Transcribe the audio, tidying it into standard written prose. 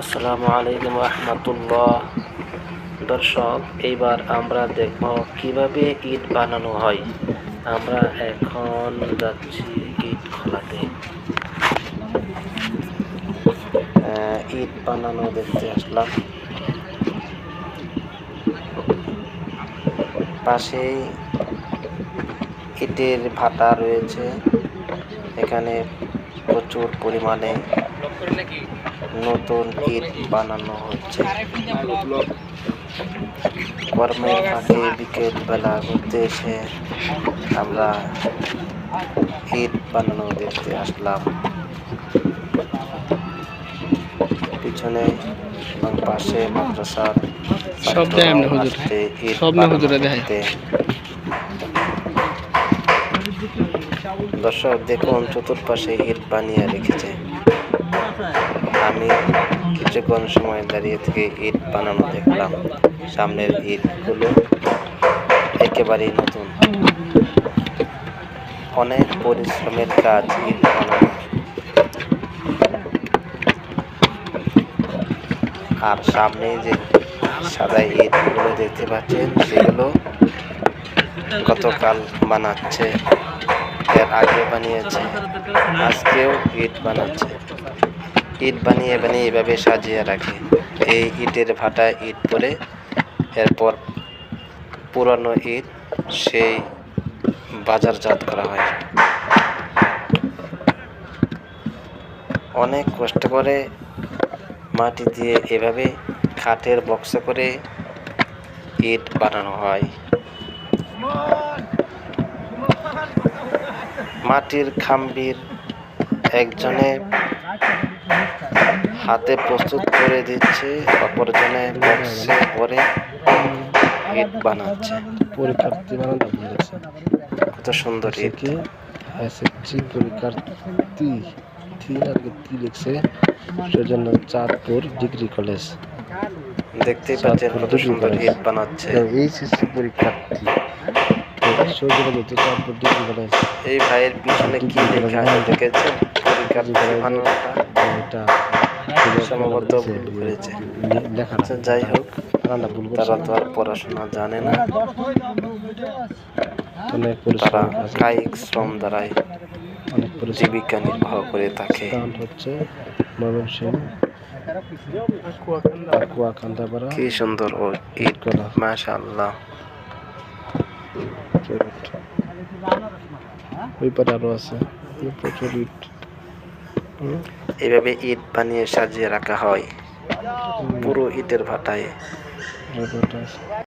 আসসালামু আলাইকুম রহমতুল্লাহ। দর্শক, এইবার আমরা দেখব কিভাবে ইট বানানো হয়। আমরা এখন যাচ্ছি ইট খোলাতে। ইট বানানো দেখতে আসলাম। পাশেই ইটের ভাটা রয়েছে। এখানে প্রচুর পরিমাণে নতুন ইট বানানো হচ্ছে। কর্মের ফাঁকে বিকেল বেলা ঘুরতে এসে আমরা ইট বানানো দেখতে আসলাম। পিছনে এবং পাশে মাদ্রাসার আসছে ইট বানানো দেখতে। দর্শক দেখুন, চতুর্পাশে ইট বানিয়ে রেখেছে। আমি কিছুক্ষণ সময় দাঁড়িয়ে থেকে ইট বানানো দেখলাম। সামনের ইটগুলো একেবারেই নতুন। অনেক পরিশ্রমের কাজ ইট বানানো। আর সামনে যে সাদা ইটগুলো দেখতে পাচ্ছেন, সেগুলো গতকাল বানাচ্ছে, এর আগে বানিয়েছে, আজকেও ইট বানাচ্ছে। ইট বানিয়ে এভাবে সাজিয়ে রাখে। এই ইটের ভাটায় ইট পরে এরপর পুরানো ইট সেই বাজারজাত করা হয়। অনেক কষ্ট করে মাটি দিয়ে এভাবে কাঠের বক্সে করে ইট বানানো হয়। মাটির খাম্বির একজনে হাতে প্রস্তুত করে দিচ্ছে, অপরজনে বক্সে ভরে ইট বানাচ্ছে। পরীক্ষার্থী বানানো বলেছে। কত সুন্দর ইট! এসএসসি পরীক্ষার্থী কি লিখছে, সেজন্য চাঁদপুর ডিগ্রি কলেজ। দেখতেই পাচ্ছেন কত সুন্দর ইট বানাচ্ছে। এইচএসসি পরীক্ষার্থী চাঁদপুর ডিগ্রি কলেজ। এই ভাইয়ের পিছনে কি লেখা আছে দেখেছেন? পরীক্ষার্থী বানানোটা সম্ভবত ভুল করেছে। লেখাটা যাই হোক, ভুল তারা তো আর পড়াশোনা জানে না। তারা তারা কায়িক শ্রম দ্বারাই জীবিকা নির্বাহ করে থাকে। হচ্ছে ময়মনসিংহ কুয়াকান্দাপাড়া। কি সুন্দর ও ইট, মাশাআল্লাহ। ওই পারে আরো আছে প্রচুর ইট। এইভাবে ইট বানিয়ে সাজিয়ে রাখা হয় পুরো ইটের ভাটায়।